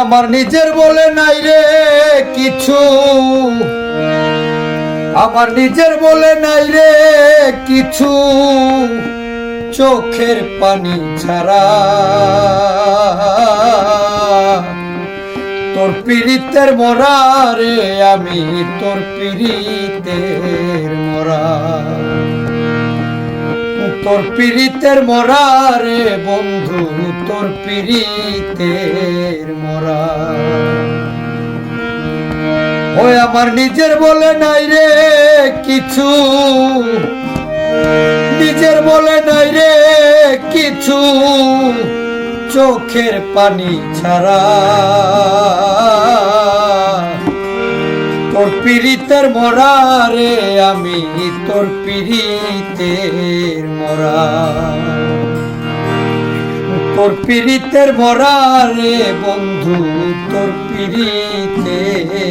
আমার নিজের বলে নাই রে কিছু, আমার নিজের বলে নাই রে কিছু, চোখের পানি ছাড়া তোর পীড়িতের মরা রে, আমি তোর পীড়িতের মরা, তোর পীড়িতের মরা রে বন্ধু, তোর পীড়িতের মরা। ওই আমার নিজের বলে নাই রে কিছু, নিজের বলে নাই রে কিছু, চোখের পানি ছাড়া তোর পীড়িতের মরা রে, আমি তোর পীড়িতের মরা, তোর পীড়িতের মরা রে বন্ধু, তোর পীড়িতের